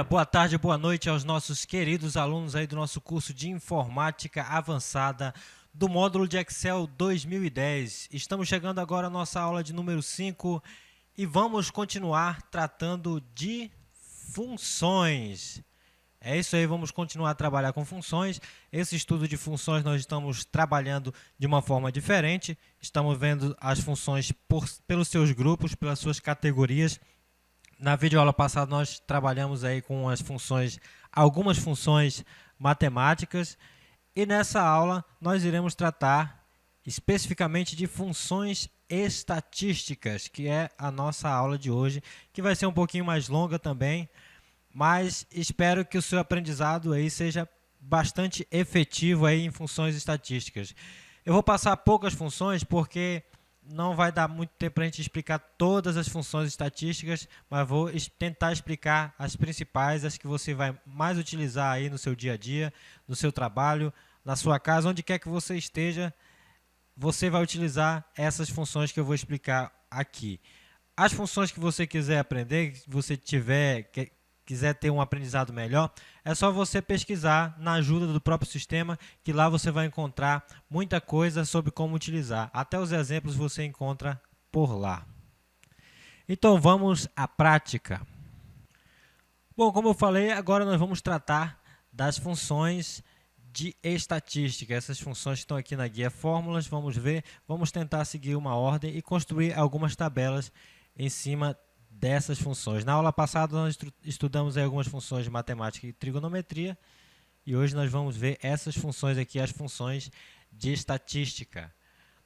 boa tarde, boa noite aos nossos queridos alunos aí do nosso curso de Informática Avançada do módulo de Excel 2010. Estamos chegando agora à nossa aula de número 5 e vamos continuar tratando de funções. É isso aí, vamos continuar a trabalhar com funções. Esse estudo de funções nós estamos trabalhando de uma forma diferente. Estamos vendo as funções pelos seus grupos, pelas suas categorias. Na videoaula passada nós trabalhamos aí com as funções, algumas funções matemáticas, e nessa aula nós iremos tratar especificamente de funções estatísticas, que é a nossa aula de hoje, que vai ser um pouquinho mais longa também, mas espero que o seu aprendizado aí seja bastante efetivo aí em funções estatísticas. Eu vou passar poucas funções porque não vai dar muito tempo para a gente explicar todas as funções estatísticas, mas vou tentar explicar as principais, as que você vai mais utilizar aí no seu dia a dia, no seu trabalho, na sua casa, onde quer que você esteja, você vai utilizar essas funções que eu vou explicar aqui. As funções que você quiser aprender, que você quiser ter um aprendizado melhor, é só você pesquisar na ajuda do próprio sistema, que lá você vai encontrar muita coisa sobre como utilizar. Até os exemplos você encontra por lá. Então vamos à prática. Bom, como eu falei, agora nós vamos tratar das funções de estatística. Essas funções que estão aqui na guia Fórmulas, vamos ver, vamos tentar seguir uma ordem e construir algumas tabelas em cima dessas funções. Na aula passada nós estudamos aí algumas funções de matemática e trigonometria e hoje nós vamos ver essas funções aqui, as funções de estatística.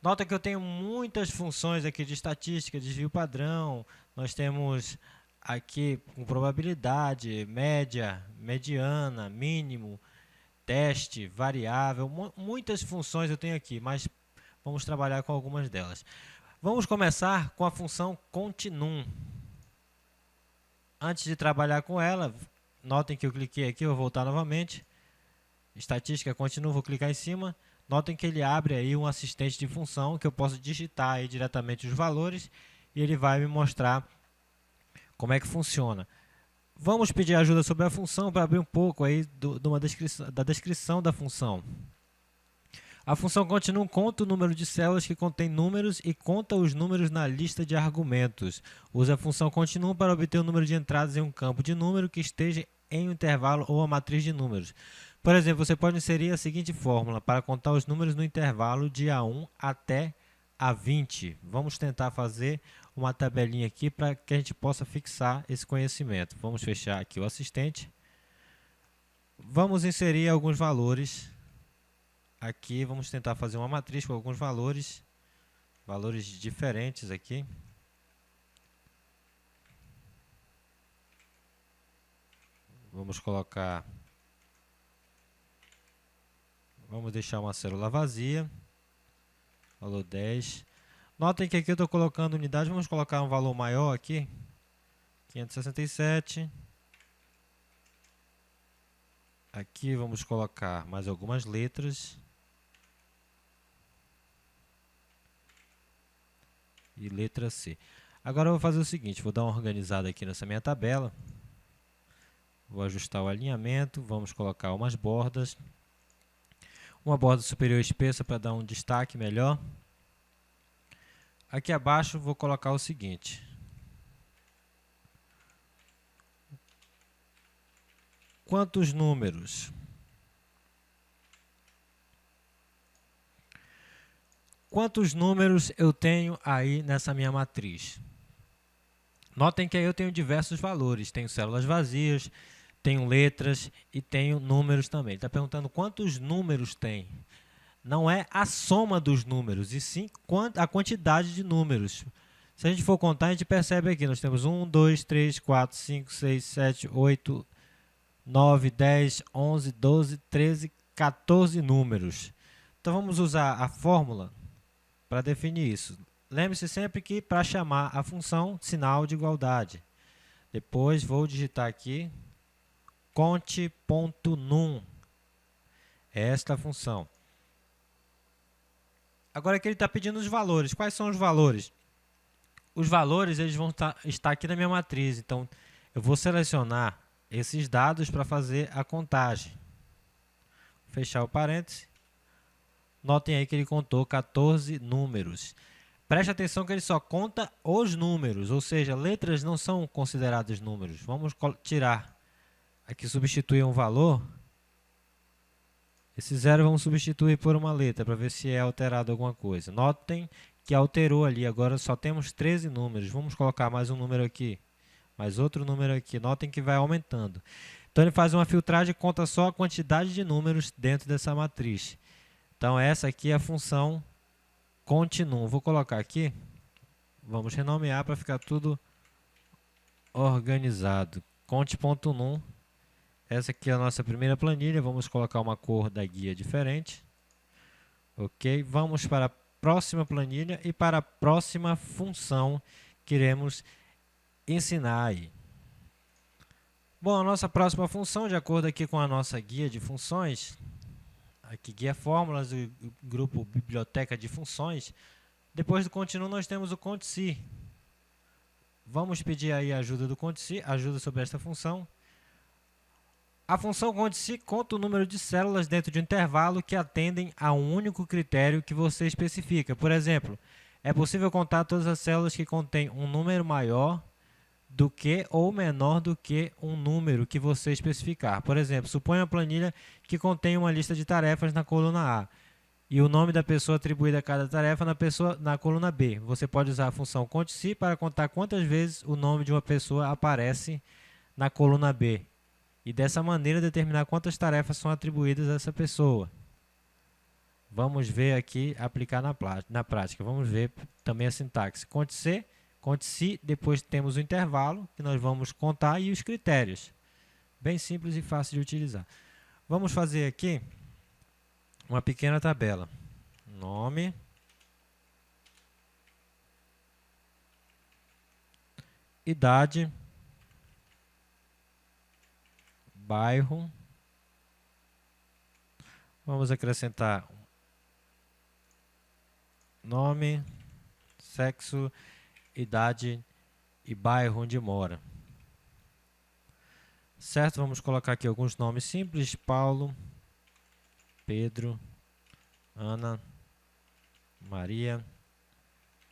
Nota que eu tenho muitas funções aqui de estatística, desvio padrão, nós temos aqui com probabilidade, média, mediana, mínimo, teste, variável, muitas funções eu tenho aqui, mas vamos trabalhar com algumas delas. Vamos começar com a função continuum. Antes de trabalhar com ela, notem que eu cliquei aqui, vou voltar novamente. Estatística continua, vou clicar em cima. Notem que ele abre aí um assistente de função que eu posso digitar aí diretamente os valores e ele vai me mostrar como é que funciona. Vamos pedir ajuda sobre a função para abrir um pouco aí da descrição da função. A função continuum conta o número de células que contém números e conta os números na lista de argumentos. Usa a função continuum para obter o número de entradas em um campo de número que esteja em um intervalo ou a matriz de números. Por exemplo, você pode inserir a seguinte fórmula para contar os números no intervalo de A1 até A20. Vamos tentar fazer uma tabelinha aqui para que a gente possa fixar esse conhecimento. Vamos fechar aqui o assistente. Vamos inserir alguns valores. Aqui vamos tentar fazer uma matriz com alguns valores diferentes aqui. Vamos deixar uma célula vazia, valor 10. Notem que aqui eu estou colocando unidade, vamos colocar um valor maior aqui, 567. Aqui vamos colocar mais algumas letras. E letra C. Agora eu vou fazer o seguinte, vou dar uma organizada aqui nessa minha tabela. Vou ajustar o alinhamento, vamos colocar umas bordas. Uma borda superior espessa para dar um destaque melhor. Aqui abaixo vou colocar o seguinte. Quantos números? Quantos números eu tenho aí nessa minha matriz? Notem que aí eu tenho diversos valores. Tenho células vazias, tenho letras e tenho números também. Ele está perguntando quantos números tem. Não é a soma dos números, e sim a quantidade de números. Se a gente for contar, a gente percebe aqui. Nós temos 1, 2, 3, 4, 5, 6, 7, 8, 9, 10, 11, 12, 13, 14 números. Então vamos usar a fórmula para definir isso. Lembre-se sempre que para chamar a função, sinal de igualdade. Depois vou digitar aqui conte.num. Esta é a função. Agora aqui ele está pedindo os valores. Quais são os valores? Os valores eles vão estar aqui na minha matriz. Então eu vou selecionar esses dados para fazer a contagem. Fechar o parêntese. Notem aí que ele contou 14 números. Preste atenção que ele só conta os números, ou seja, letras não são consideradas números. Vamos tirar aqui, substituir um valor. Esse zero vamos substituir por uma letra para ver se é alterado alguma coisa. Notem que alterou ali, agora só temos 13 números. Vamos colocar mais um número aqui, mais outro número aqui. Notem que vai aumentando. Então ele faz uma filtragem e conta só a quantidade de números dentro dessa matriz. Então essa aqui é a função continuum. Vou colocar aqui, vamos renomear para ficar tudo organizado. Conte.num. Essa aqui é a nossa primeira planilha. Vamos colocar uma cor da guia diferente. Ok, vamos para a próxima planilha e para a próxima função que iremos ensinar aí. Bom, a nossa próxima função, de acordo aqui com a nossa guia de funções, aqui guia fórmulas do grupo biblioteca de funções, depois do continuum nós temos o conte-se. Vamos pedir aí a ajuda do conte-se, ajuda sobre esta função. A função conte-se conta o número de células dentro de um intervalo que atendem a um único critério que você especifica. Por exemplo, é possível contar todas as células que contêm um número maior do que ou menor do que um número que você especificar. Por exemplo, suponha uma planilha que contém uma lista de tarefas na coluna A e o nome da pessoa atribuída a cada tarefa na coluna B. Você pode usar a função conte-se para contar quantas vezes o nome de uma pessoa aparece na coluna B e dessa maneira determinar quantas tarefas são atribuídas a essa pessoa. Vamos ver aqui, aplicar na prática. Vamos ver também a sintaxe. Conte-se, depois temos o intervalo, que nós vamos contar, e os critérios. Bem simples e fácil de utilizar. Vamos fazer aqui uma pequena tabela. Nome, idade, bairro. Vamos acrescentar nome, sexo, idade e bairro onde mora. Certo? Vamos colocar aqui alguns nomes simples: Paulo, Pedro, Ana, Maria,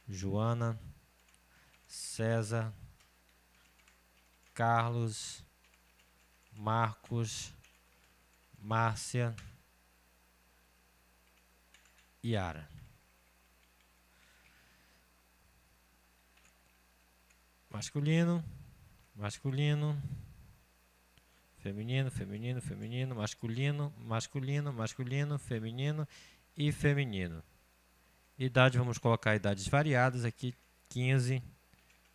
Joana, César, Carlos, Marcos, Márcia, Yara. Masculino, masculino, feminino, feminino, feminino, masculino, masculino, masculino, feminino e feminino. Idade, vamos colocar idades variadas aqui: 15,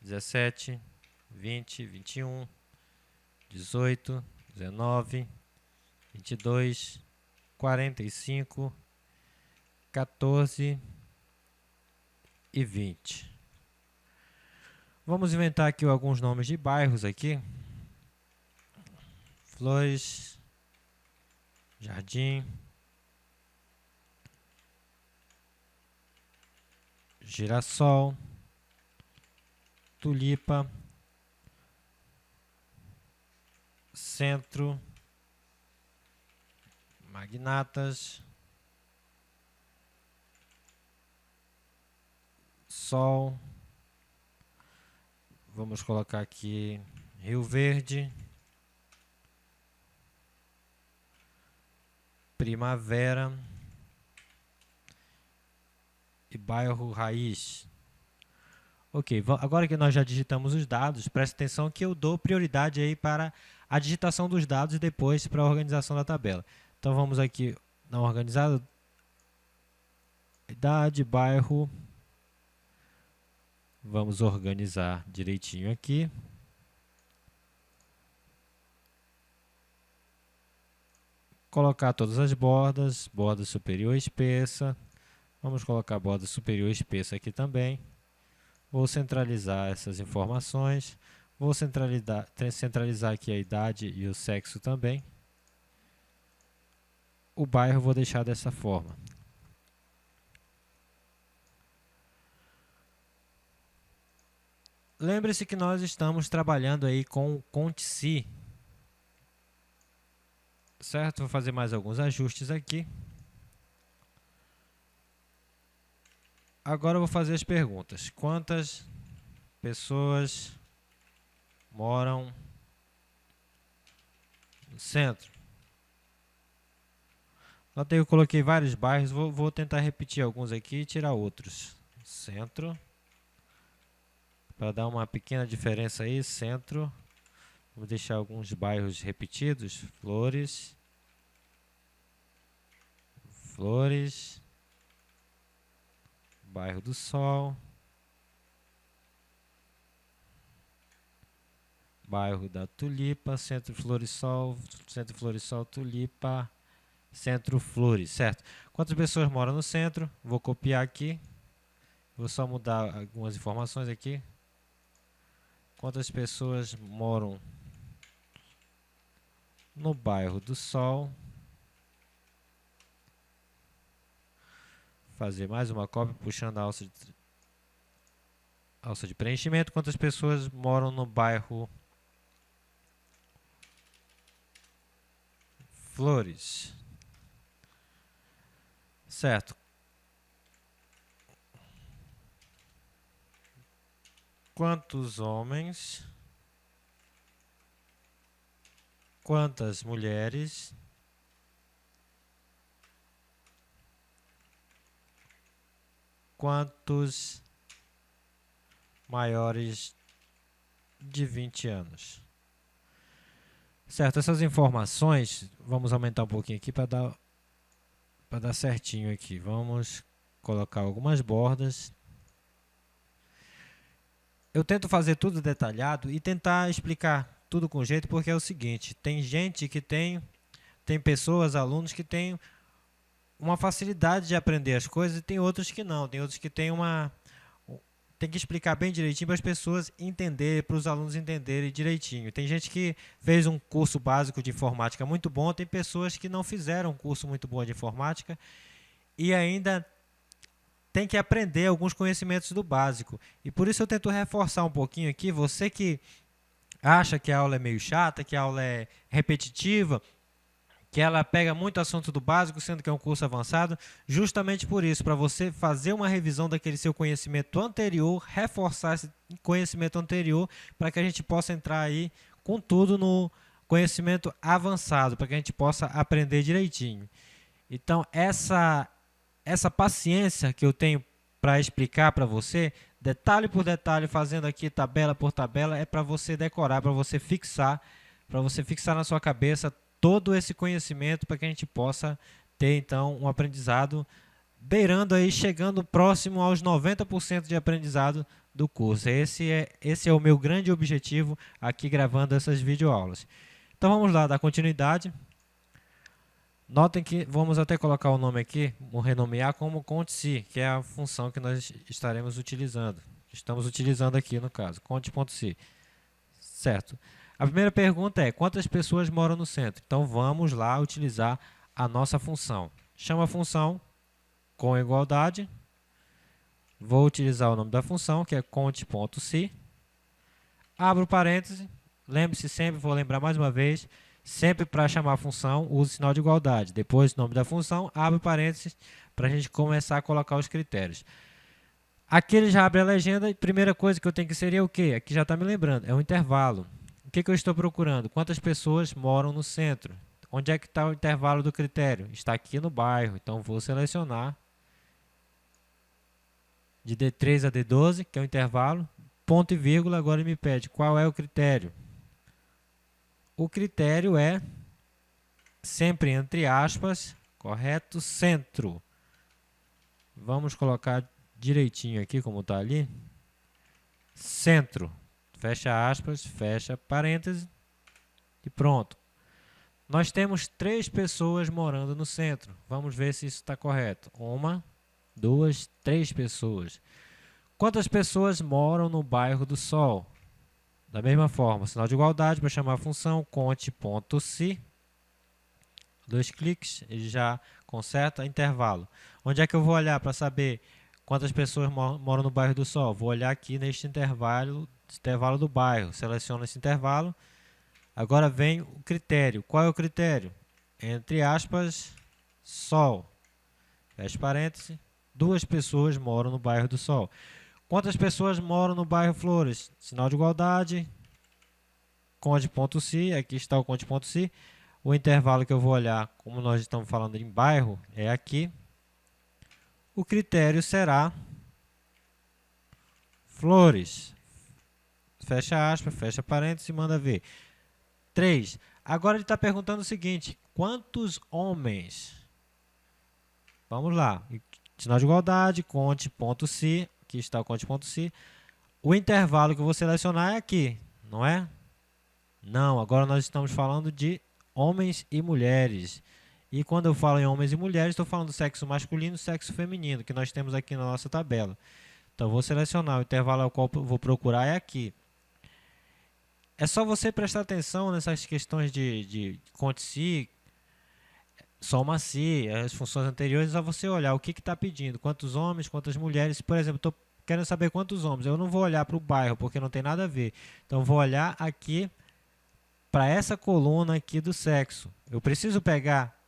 17, 20, 21, 18, 19, 22, 45, 14 e 20. Vamos inventar aqui alguns nomes de bairros aqui. Flores, Jardim, Girassol, Tulipa, Centro, Magnatas, Sol. Vamos colocar aqui Rio Verde, Primavera e Bairro Raiz. Ok, agora que nós já digitamos os dados, preste atenção que eu dou prioridade aí para a digitação dos dados e depois para a organização da tabela. Então vamos aqui na organizada, idade, bairro. Vamos organizar direitinho aqui. Colocar todas as bordas, borda superior espessa. Vamos colocar borda superior espessa aqui também. Vou centralizar essas informações. Vou centralizar aqui a idade e o sexo também. O bairro eu vou deixar dessa forma. Lembre-se que nós estamos trabalhando aí com o conte-se. Certo? Vou fazer mais alguns ajustes aqui. Agora eu vou fazer as perguntas. Quantas pessoas moram no centro? Notei que eu coloquei vários bairros, vou tentar repetir alguns aqui e tirar outros. Centro, para dar uma pequena diferença aí, centro. Vou deixar alguns bairros repetidos. Flores, Flores, Bairro do Sol, Bairro da Tulipa, Centro Floresol, Centro Floresol, Tulipa, Centro Flores, certo? Quantas pessoas moram no centro? Vou copiar aqui. Vou só mudar algumas informações aqui. Quantas pessoas moram no Bairro do Sol? Fazer mais uma cópia puxando a alça de preenchimento. Quantas pessoas moram no Bairro Flores? Certo. Quantos homens? Quantas mulheres? Quantos maiores de 20 anos? Certo, essas informações, vamos aumentar um pouquinho aqui para dar certinho aqui. Vamos colocar algumas bordas. Eu tento fazer tudo detalhado e tentar explicar tudo com jeito, porque é o seguinte, tem gente que tem pessoas, alunos que têm uma facilidade de aprender as coisas e tem outros que não, tem outros que tem que explicar bem direitinho para as pessoas entenderem, para os alunos entenderem direitinho. Tem gente que fez um curso básico de informática muito bom, tem pessoas que não fizeram um curso muito bom de informática e ainda tem que aprender alguns conhecimentos do básico. E por isso eu tento reforçar um pouquinho aqui, você que acha que a aula é meio chata, que a aula é repetitiva, que ela pega muito assunto do básico, sendo que é um curso avançado, justamente por isso, para você fazer uma revisão daquele seu conhecimento anterior, reforçar esse conhecimento anterior, para que a gente possa entrar aí com tudo no conhecimento avançado, para que a gente possa aprender direitinho. Então, essa paciência que eu tenho para explicar para você, detalhe por detalhe, fazendo aqui tabela por tabela, é para você decorar, para você fixar na sua cabeça todo esse conhecimento, para que a gente possa ter então um aprendizado beirando aí, chegando próximo aos 90% de aprendizado do curso. Esse é o meu grande objetivo aqui gravando essas videoaulas. Então vamos lá, dar continuidade. Notem que vamos até colocar o nome aqui, vou renomear como conte.se, que é a função que nós estaremos utilizando. Estamos utilizando aqui no caso, conte.se. Certo. A primeira pergunta é, quantas pessoas moram no centro? Então vamos lá utilizar a nossa função. Chama a função com igualdade. Vou utilizar o nome da função, que é conte.se. Abro parêntese. Lembre-se sempre, vou lembrar mais uma vez, sempre para chamar a função, use o sinal de igualdade. Depois, o nome da função, abre parênteses, para a gente começar a colocar os critérios. Aqui ele já abre a legenda e a primeira coisa que eu tenho que inserir é o quê? Aqui já está me lembrando, é um intervalo. O que eu estou procurando? Quantas pessoas moram no centro? Onde é que está o intervalo do critério? Está aqui no bairro, então vou selecionar de D3 a D12, que é o intervalo, ponto e vírgula, agora ele me pede qual é o critério. O critério é, sempre entre aspas, correto, centro. Vamos colocar direitinho aqui, como está ali. Centro. Fecha aspas, fecha parêntese e pronto. Nós temos 3 pessoas morando no centro. Vamos ver se isso está correto. 1, 2, 3 pessoas. Quantas pessoas moram no Bairro do Sol? Da mesma forma, sinal de igualdade para chamar a função conte.se. 2 cliques, ele já conserta intervalo. Onde é que eu vou olhar para saber quantas pessoas moram no Bairro do Sol? Vou olhar aqui neste intervalo do bairro. Seleciono esse intervalo. Agora vem o critério. Qual é o critério? entre aspas, Sol. Fecha parênteses. 2 pessoas moram no bairro do Sol. Quantas pessoas moram no bairro Flores? Sinal de igualdade. Conte.si. Aqui está o conte.si. O intervalo que eu vou olhar, como nós estamos falando em bairro, é aqui. O critério será Flores. Fecha aspas, fecha parênteses e manda ver. 3. Agora ele está perguntando o seguinte: quantos homens? Vamos lá. Sinal de igualdade, conte.si. Aqui está o conte.si. O intervalo que eu vou selecionar é aqui, não é? Não, agora nós estamos falando de homens e mulheres. E quando eu falo em homens e mulheres, estou falando do sexo masculino e sexo feminino, que nós temos aqui na nossa tabela. Então, eu vou selecionar o intervalo ao qual eu vou procurar é aqui. É só você prestar atenção nessas questões de conte-si, soma-se, as funções anteriores, a você olhar o que está pedindo, quantos homens, quantas mulheres. Por exemplo, estou querendo saber quantos homens. Eu não vou olhar para o bairro, porque não tem nada a ver. Então, vou olhar aqui para essa coluna aqui do sexo. Eu preciso pegar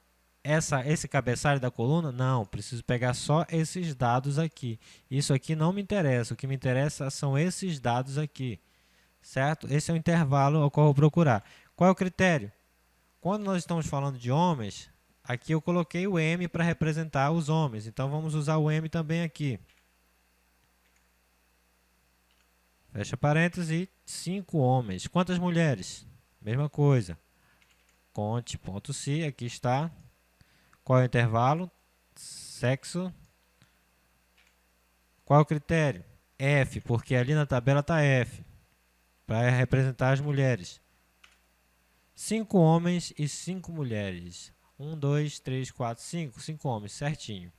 esse cabeçalho da coluna? Não, preciso pegar só esses dados aqui. Isso aqui não me interessa. O que me interessa são esses dados aqui. Certo? Esse é o intervalo ao qual eu vou procurar. Qual é o critério? Quando nós estamos falando de homens, aqui eu coloquei o M para representar os homens. Então, vamos usar o M também aqui. Fecha parênteses, 5 homens. Quantas mulheres? Mesma coisa. Conte.si, aqui está. Qual é o intervalo? Sexo. Qual é o critério? F, porque ali na tabela está F, para representar as mulheres. 5 homens e 5 mulheres. 1, 2, 3, 4, 5. 5 homens, certinho.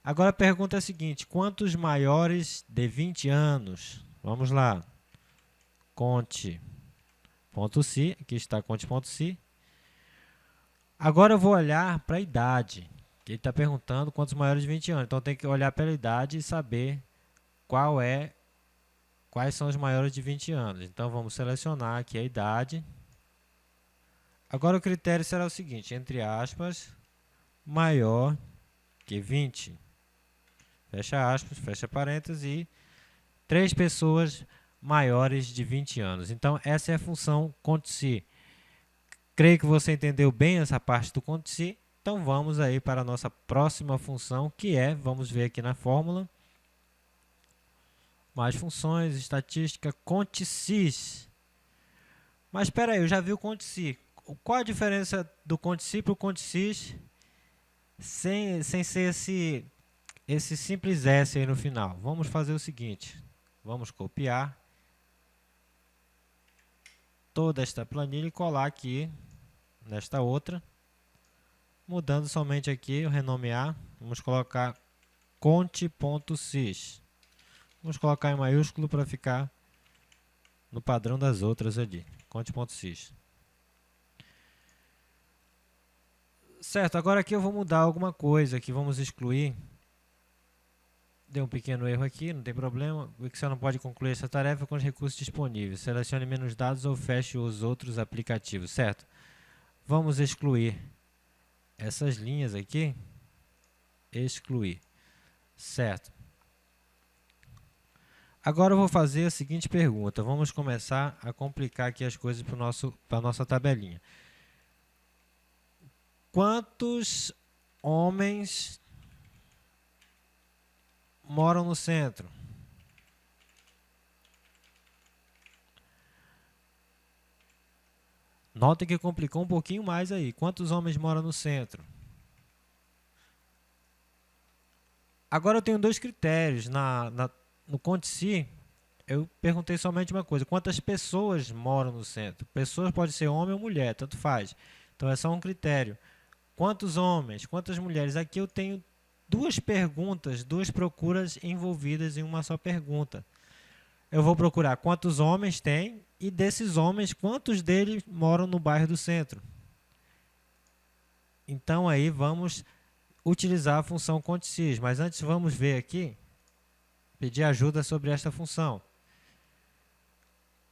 Agora a pergunta é a seguinte: quantos maiores de 20 anos? Vamos lá. Conte.si, aqui está conte.si. Agora eu vou olhar para a idade. Ele está perguntando quantos maiores de 20 anos. Então tem que olhar pela idade e saber quais são os maiores de 20 anos. Então vamos selecionar aqui a idade. Agora o critério será o seguinte: entre aspas, maior que 20. Fecha aspas, fecha parênteses e 3 pessoas maiores de 20 anos. Então essa é a função conte-si. Creio que você entendeu bem essa parte do conte-si. Então vamos aí para a nossa próxima função, que é, vamos ver aqui na fórmula, mais funções, estatística, conte-sis. Mas espera aí, eu já vi o conte-si. Qual a diferença do conte-si para o conte-sis sem ser esse simples S aí no final? Vamos fazer o seguinte, vamos copiar toda esta planilha e colar aqui nesta outra, mudando somente aqui o renomear. Vamos colocar conte.sys. Vamos colocar em maiúsculo para ficar no padrão das outras ali. Conte.sys. Certo, agora aqui eu vou mudar alguma coisa aqui, vamos excluir. Deu um pequeno erro aqui, não tem problema. O Excel não pode concluir essa tarefa com os recursos disponíveis. Selecione menos dados ou feche os outros aplicativos, certo? Vamos excluir essas linhas aqui. Excluir, certo? Agora eu vou fazer a seguinte pergunta. Vamos começar a complicar aqui as coisas para a nossa tabelinha. Quantos homens moram no centro? Notem que complicou um pouquinho mais aí. Quantos homens moram no centro? Agora eu tenho 2 critérios. No conte-si, eu perguntei somente uma coisa: quantas pessoas moram no centro? Pessoas pode ser homem ou mulher, tanto faz. Então é só um critério. Quantos homens, quantas mulheres? Aqui eu tenho 2 perguntas, 2 procuras envolvidas em uma só pergunta. Eu vou procurar quantos homens tem e desses homens, quantos deles moram no bairro do centro. Então aí vamos utilizar a função conte-sis, mas antes vamos ver aqui, pedir ajuda sobre esta função.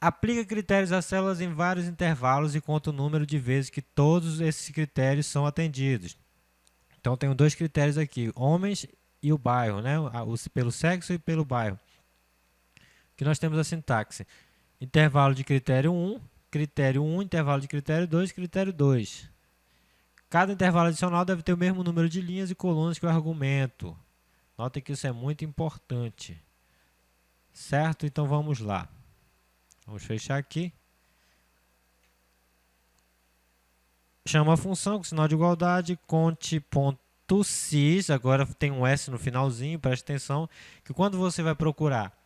Aplica critérios às células em vários intervalos e conta o número de vezes que todos esses critérios são atendidos. Então, tenho dois critérios aqui, homens e o bairro, né? Pelo sexo e pelo bairro. Que nós temos a sintaxe. Intervalo de critério 1, intervalo de critério 2, critério 2. Cada intervalo adicional deve ter o mesmo número de linhas e colunas que o argumento. Notem que isso é muito importante. Certo? Então, vamos lá. Vamos fechar aqui. Chama a função com sinal de igualdade, conte.sys, agora tem um S no finalzinho, preste atenção, que quando você vai procurar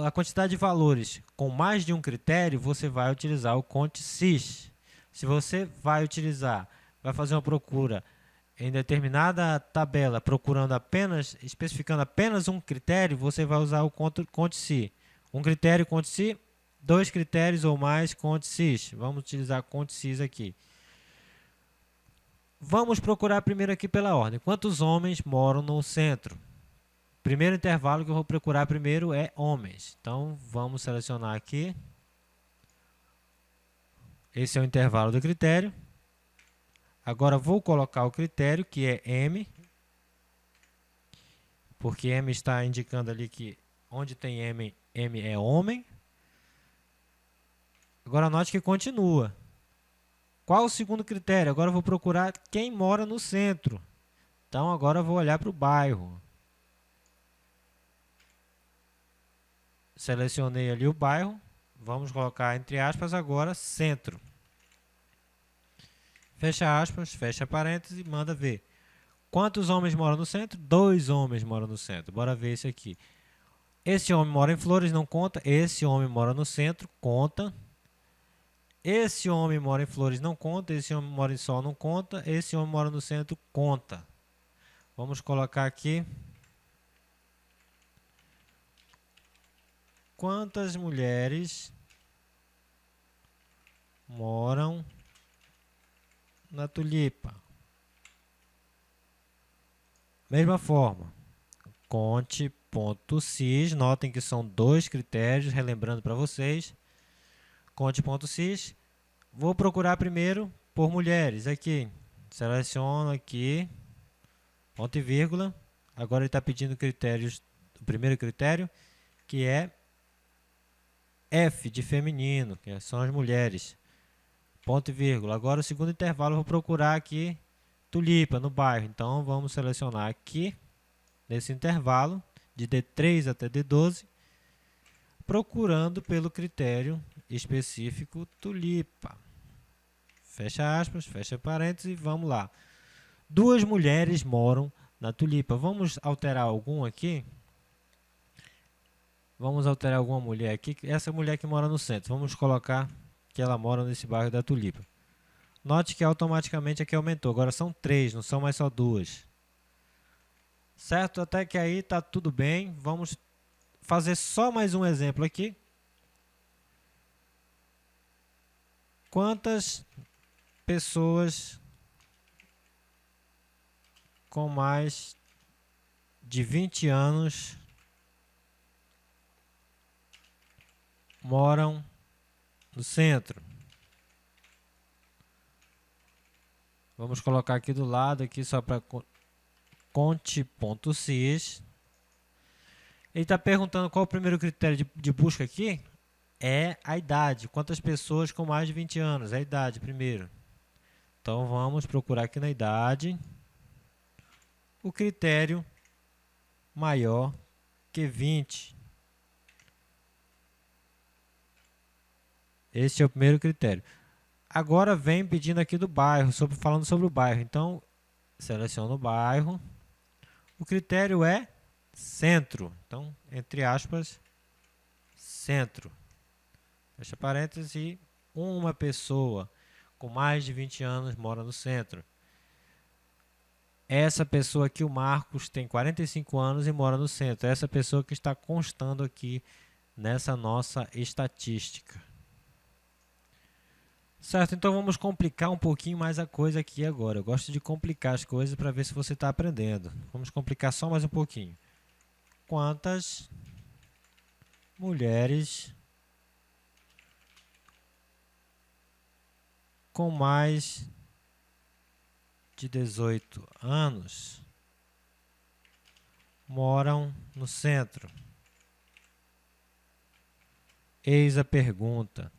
a quantidade de valores com mais de um critério, você vai utilizar o conte.sys. Se você vai fazer uma procura em determinada tabela, especificando apenas um critério, você vai usar o conte.sys. Um critério conte.sys, dois critérios ou mais conte.sys. Vamos utilizar conte.sys aqui. Vamos procurar primeiro aqui pela ordem. Quantos homens moram no centro? Primeiro intervalo que eu vou procurar primeiro é homens. Então, vamos selecionar aqui. Esse é o intervalo do critério. Agora, vou colocar o critério, que é M. Porque M está indicando ali que onde tem M, M é homem. Agora, note que continua. Qual o segundo critério? Agora eu vou procurar quem mora no centro. Então, agora eu vou olhar para o bairro. Selecionei ali o bairro. Vamos colocar entre aspas agora centro. Fecha aspas, fecha parênteses e manda ver. Quantos homens moram no centro? 2 homens moram no centro. Bora ver esse aqui. Esse homem mora em Flores, não conta. Esse homem mora no centro, conta. Esse homem mora em Flores, não conta. Esse homem mora em Sol, não conta. Esse homem mora no centro, conta. Vamos colocar aqui. Quantas mulheres moram na Tulipa? Mesma forma. Conte.sys. Notem que são dois critérios, relembrando para vocês. Conte.sys. Vou procurar primeiro por mulheres. Aqui. Seleciono aqui. Ponto e vírgula. Agora ele está pedindo critérios. O primeiro critério, que é F de feminino, que são as mulheres. Ponto e vírgula. Agora o segundo intervalo eu vou procurar aqui Tulipa, no bairro. Então vamos selecionar aqui, nesse intervalo, de D3 até D12, procurando pelo critério específico Tulipa. Fecha aspas, fecha parênteses e vamos lá. 2 mulheres moram na Tulipa. Vamos alterar algum aqui? Vamos alterar alguma mulher aqui. Essa mulher que mora no centro. Vamos colocar que ela mora nesse bairro da Tulipa. Note que automaticamente aqui aumentou. Agora são 3, não são mais só 2. Certo? Até que aí está tudo bem. Vamos fazer só mais um exemplo aqui. Quantas pessoas com mais de 20 anos moram no centro? Vamos colocar aqui do lado, aqui só para conte.sys. Ele está perguntando qual o primeiro critério de busca aqui. É a idade. Quantas pessoas com mais de 20 anos? É a idade primeiro. Então, vamos procurar aqui na idade o critério maior que 20. Esse é o primeiro critério. Agora vem pedindo aqui do bairro, falando sobre o bairro. Então, seleciono o bairro. O critério é centro. Então, entre aspas, centro. Fecha parênteses e uma pessoa com mais de 20 anos mora no centro. Essa pessoa aqui, o Marcos, tem 45 anos e mora no centro. Essa pessoa que está constando aqui nessa nossa estatística. Certo, então vamos complicar um pouquinho mais a coisa aqui agora. Eu gosto de complicar as coisas para ver se você está aprendendo. Vamos complicar só mais um pouquinho. Quantas mulheres com mais de 18 anos moram no centro. Eis a pergunta.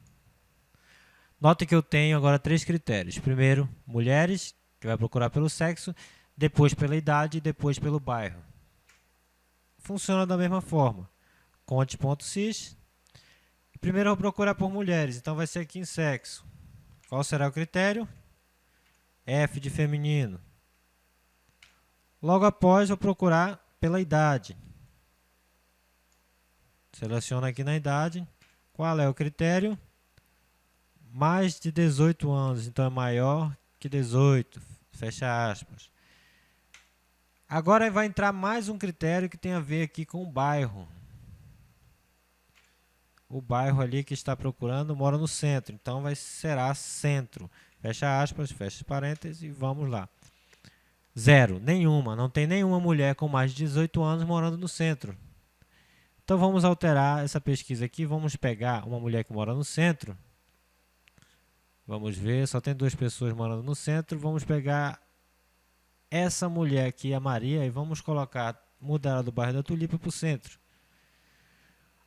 Note que eu tenho agora 3 critérios. Primeiro, mulheres, que vai procurar pelo sexo, depois pela idade e depois pelo bairro. Funciona da mesma forma. Conte.sys. Primeiro eu vou procurar por mulheres, então vai ser aqui em sexo. Qual será o critério? F de feminino. Logo após, vou procurar pela idade. Seleciono aqui na idade. Qual é o critério? Mais de 18 anos, então é maior que 18. Fecha aspas. Agora vai entrar mais um critério que tem a ver aqui com o bairro. O bairro ali que está procurando mora no centro, então será centro. Fecha aspas, fecha parênteses e vamos lá. 0, nenhuma, não tem nenhuma mulher com mais de 18 anos morando no centro. Então vamos alterar essa pesquisa aqui, vamos pegar uma mulher que mora no centro. Vamos ver, só tem 2 pessoas morando no centro, vamos pegar essa mulher aqui, a Maria, e vamos mudar ela do bairro da Tulipa para o centro.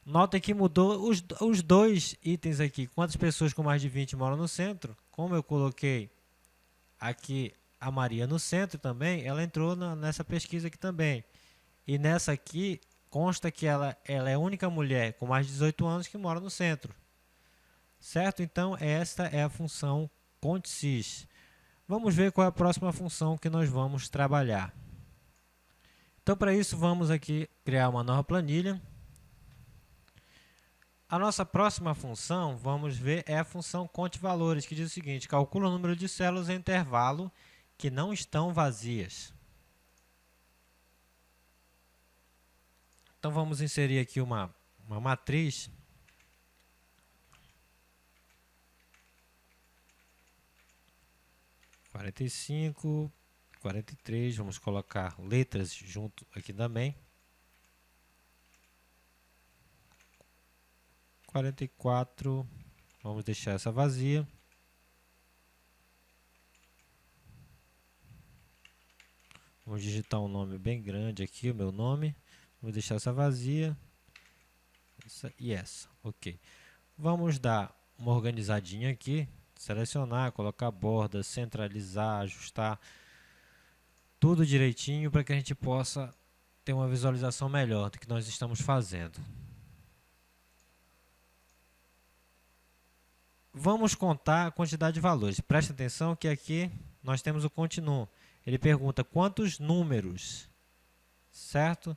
Nota que mudou os 2 itens aqui. Quantas pessoas com mais de 20 moram no centro? Como eu coloquei aqui a Maria no centro também, ela entrou nessa pesquisa aqui também. E nessa aqui, consta que ela é a única mulher com mais de 18 anos que mora no centro. Certo? Então, esta é a função conte.sys. Vamos ver qual é a próxima função que nós vamos trabalhar. Então, para isso, vamos aqui criar uma nova planilha. A nossa próxima função, vamos ver, é a função conte.valores, que diz o seguinte: calcula o número de células em intervalo que não estão vazias. Então, vamos inserir aqui uma matriz. Quarenta e cinco, 43, vamos colocar letras junto aqui também. 44, vamos deixar essa vazia. Vamos digitar um nome bem grande aqui, o meu nome. Vou deixar essa vazia. Essa e essa, ok. Vamos dar uma organizadinha aqui. Selecionar, colocar bordas, centralizar, ajustar. Tudo direitinho para que a gente possa ter uma visualização melhor do que nós estamos fazendo. Vamos contar a quantidade de valores. Preste atenção que aqui nós temos o continuum. Ele pergunta quantos números, certo?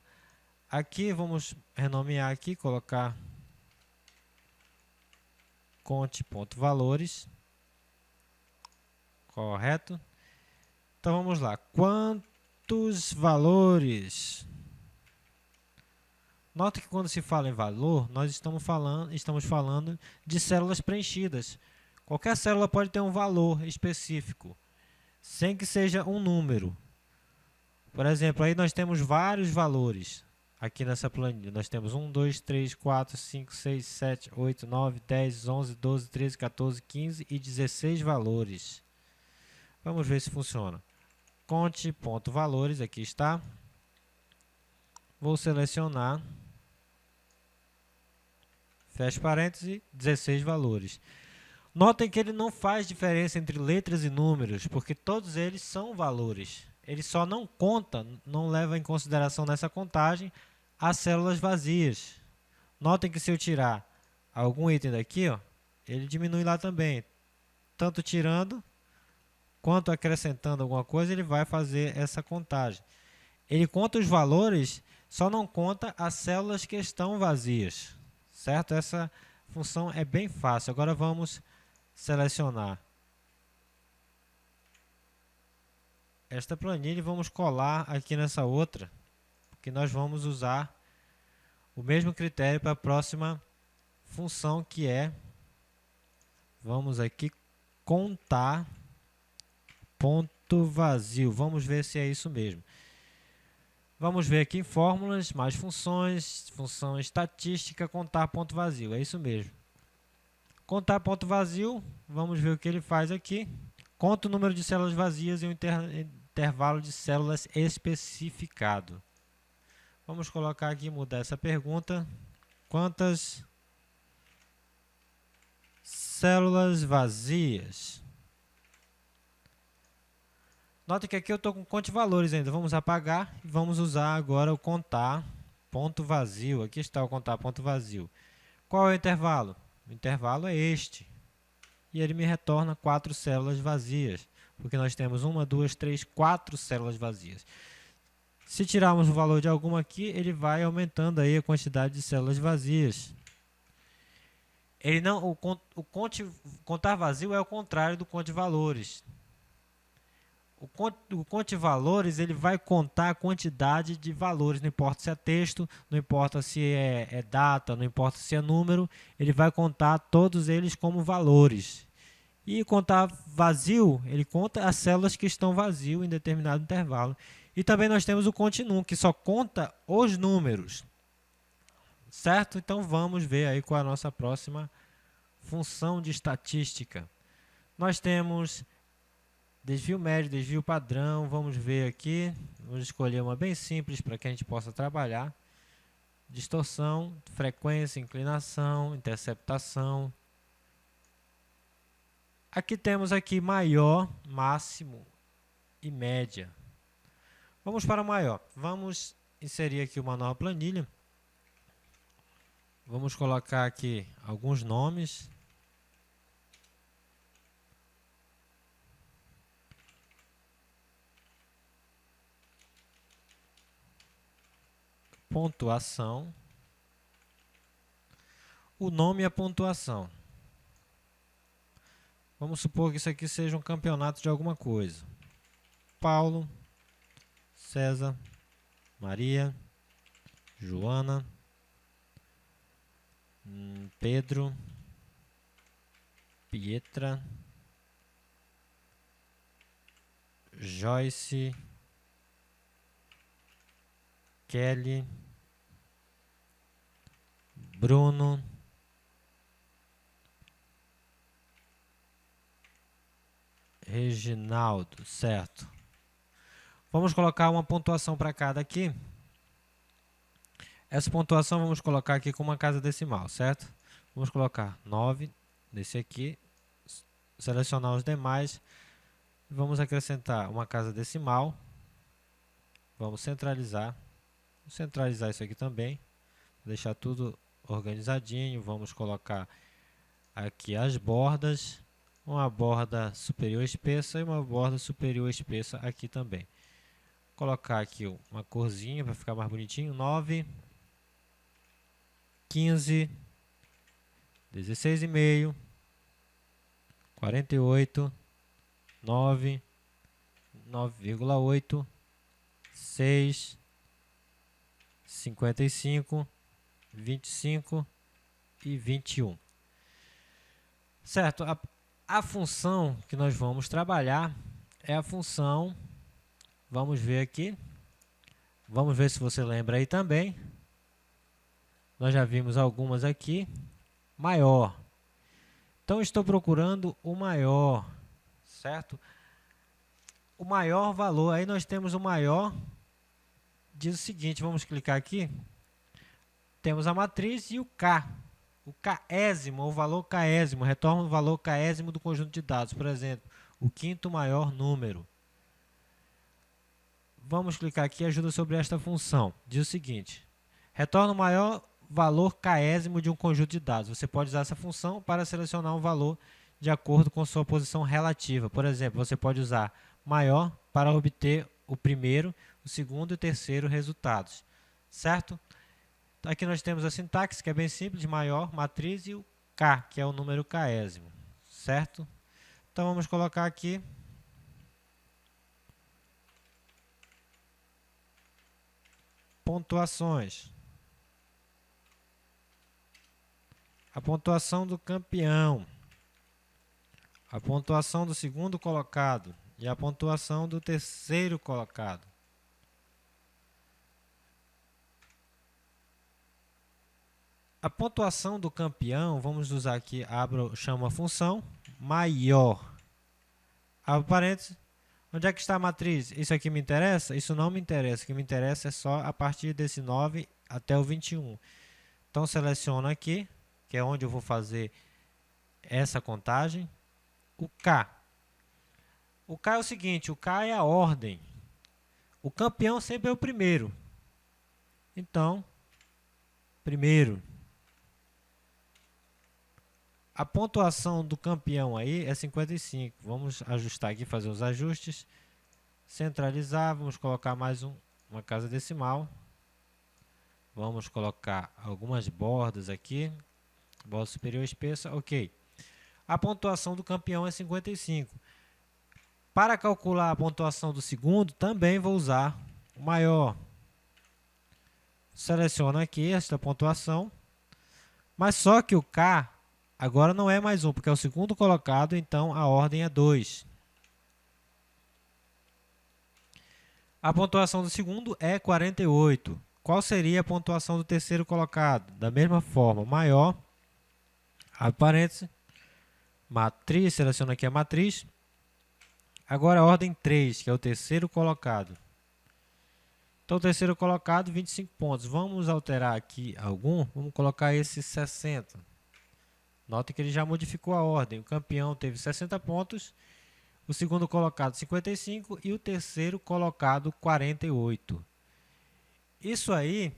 Aqui vamos renomear aqui, colocar conte.valores. Correto? Então vamos lá. Quantos valores? Nota que quando se fala em valor, nós estamos falando de células preenchidas. Qualquer célula pode ter um valor específico, sem que seja um número. Por exemplo, aí nós temos vários valores. Aqui nessa planilha, nós temos 1, 2, 3, 4, 5, 6, 7, 8, 9, 10, 11, 12, 13, 14, 15 e 16 valores. Vamos ver se funciona. Conte.valores, aqui está. Vou selecionar. Fecha parênteses, 16 valores. Notem que ele não faz diferença entre letras e números, porque todos eles são valores. Ele só não conta, não leva em consideração nessa contagem as células vazias. Notem que se eu tirar algum item daqui, ó, ele diminui lá também. Tanto tirando, quanto acrescentando alguma coisa, ele vai fazer essa contagem. Ele conta os valores, só não conta as células que estão vazias. Certo? Essa função é bem fácil. Agora vamos selecionar esta planilha e vamos colar aqui nessa outra, porque nós vamos usar o mesmo critério para a próxima função, que é, vamos aqui, contar ponto vazio. Vamos ver se é isso mesmo. Vamos ver aqui em fórmulas, mais funções, função estatística, contar ponto vazio. É isso mesmo. Contar ponto vazio, vamos ver o que ele faz aqui. Conta o número de células vazias em um intervalo de células especificado. Vamos colocar aqui, mudar essa pergunta. Quantas células vazias? Note que aqui eu estou com conte valores ainda. Vamos apagar e vamos usar agora o contar ponto vazio. Aqui está o contar ponto vazio. Qual é o intervalo? O intervalo é este. E ele me retorna 4 células vazias. Porque nós temos 1, 2, 3, 4 células vazias. Se tirarmos o valor de alguma aqui, ele vai aumentando aí a quantidade de células vazias. Ele não, contar vazio é o contrário do conte valores. O conte valores ele vai contar a quantidade de valores, não importa se é texto, não importa se é data, não importa se é número, ele vai contar todos eles como valores. E contar vazio, ele conta as células que estão vazias em determinado intervalo. E também nós temos o conte num, que só conta os números. Certo? Então vamos ver aí qual é a nossa próxima função de estatística. Nós temos desvio médio, desvio padrão, vamos ver aqui, vamos escolher uma bem simples para que a gente possa trabalhar. Distorção, frequência, inclinação, interceptação. Aqui temos aqui maior, máximo e média. Vamos para o maior. Vamos inserir aqui uma nova planilha. Vamos colocar aqui alguns nomes. Pontuação. O nome e a pontuação. Vamos supor que isso aqui seja um campeonato de alguma coisa. Paulo, César, Maria, Joana, Pedro, Pietra, Joyce, Kelly, Bruno, Reginaldo, certo? Vamos colocar uma pontuação para cada aqui. Essa pontuação vamos colocar aqui com uma casa decimal, certo? Vamos colocar 9 nesse aqui, selecionar os demais, vamos acrescentar uma casa decimal, vamos centralizar isso aqui também, deixar tudo organizadinho, vamos colocar aqui as bordas, uma borda superior espessa e uma borda superior espessa aqui também. Colocar aqui uma corzinha para ficar mais bonitinho, 9, 15, 16,5, 48, 9, 9,8, 6, 55, 25 e 21. Certo? A função que nós vamos trabalhar é a função, vamos ver aqui, vamos ver se você lembra aí também. Nós já vimos algumas aqui. Maior. Então, estou procurando o maior, certo? O maior valor, aí nós temos o maior, diz o seguinte, vamos clicar aqui, temos a matriz e o K. O késimo, o valor késimo, retorna o valor késimo do conjunto de dados, por exemplo, o quinto maior número. Vamos clicar aqui, ajuda sobre esta função. Diz o seguinte, retorna o maior valor késimo de um conjunto de dados. Você pode usar essa função para selecionar um valor de acordo com sua posição relativa. Por exemplo, você pode usar maior para obter o primeiro, o segundo e o terceiro resultados. Certo? Aqui nós temos a sintaxe, que é bem simples, maior, matriz, e o K, que é o número késimo. Certo? Então, vamos colocar aqui pontuações. A pontuação do campeão, a pontuação do segundo colocado e a pontuação do terceiro colocado. A pontuação do campeão, vamos usar aqui, chama a função maior. Abre parênteses. Onde é que está a matriz? Isso aqui me interessa? Isso não me interessa. O que me interessa é só a partir desse 9 até o 21. Então, seleciono aqui, que é onde eu vou fazer essa contagem. O K. O K é o seguinte, o K é a ordem. O campeão sempre é o primeiro. Então, primeiro. A pontuação do campeão aí é 55. Vamos ajustar aqui, fazer os ajustes. Centralizar, vamos colocar mais uma casa decimal. Vamos colocar algumas bordas aqui. Borda superior espessa, ok. A pontuação do campeão é 55. Para calcular a pontuação do segundo, também vou usar o maior. Seleciono aqui esta pontuação. Mas só que o K agora não é mais 1, porque é o segundo colocado, então a ordem é 2. A pontuação do segundo é 48. Qual seria a pontuação do terceiro colocado? Da mesma forma, maior, abre parênteses, matriz, seleciono aqui a matriz. Agora a ordem 3, que é o terceiro colocado. Então, o terceiro colocado, 25 pontos. Vamos alterar aqui algum, vamos colocar esse 60. Note que ele já modificou a ordem. O campeão teve 60 pontos, o segundo colocado 55 e o terceiro colocado 48. Isso aí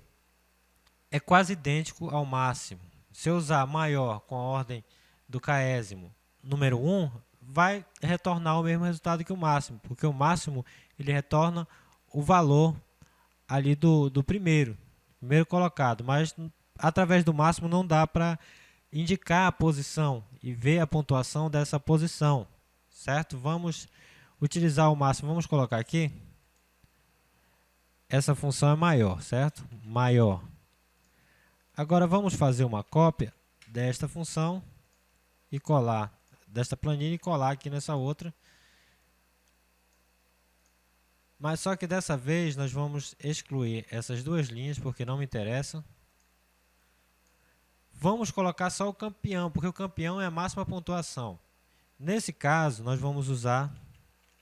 é quase idêntico ao máximo. Se eu usar maior com a ordem do késimo número 1, vai retornar o mesmo resultado que o máximo, porque o máximo ele retorna o valor ali do primeiro colocado, mas através do máximo não dá para indicar a posição e ver a pontuação dessa posição, certo? Vamos utilizar o máximo, vamos colocar aqui, essa função é maior, certo? Maior. Agora vamos fazer uma cópia desta função e colar, desta planilha e colar aqui nessa outra. Mas só que dessa vez nós vamos excluir essas duas linhas porque não me interessam. Vamos colocar só o campeão, porque o campeão é a máxima pontuação. Nesse caso, nós vamos usar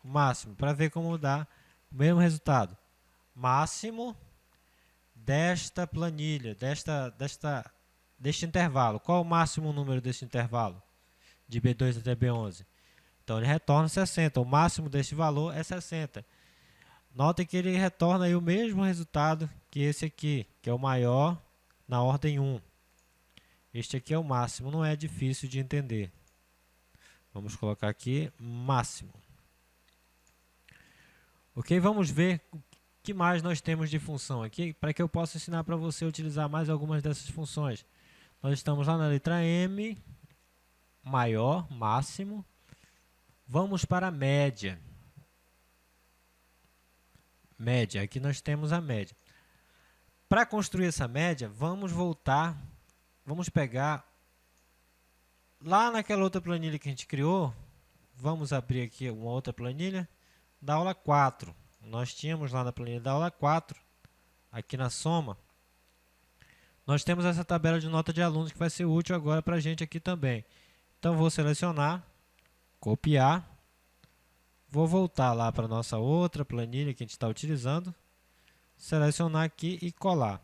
o máximo para ver como dá o mesmo resultado. Máximo desta planilha, deste intervalo. Qual o máximo número deste intervalo? De B2 até B11. Então, ele retorna 60. O máximo deste valor é 60. Notem que ele retorna aí o mesmo resultado que esse aqui, que é o maior na ordem 1. Este aqui é o máximo, não é difícil de entender. Vamos colocar aqui máximo. Ok, vamos ver o que mais nós temos de função aqui, para que eu possa ensinar para você a utilizar mais algumas dessas funções. Nós estamos lá na letra M, maior, máximo. Vamos para a média. Média, aqui nós temos a média. Para construir essa média, vamos voltar, vamos pegar lá naquela outra planilha que a gente criou, vamos abrir aqui uma outra planilha da aula 4. Nós tínhamos lá na planilha da aula 4, aqui na soma, nós temos essa tabela de nota de alunos que vai ser útil agora para a gente aqui também. Então, vou selecionar, copiar. Vou voltar lá para a nossa outra planilha que a gente está utilizando, selecionar aqui e colar.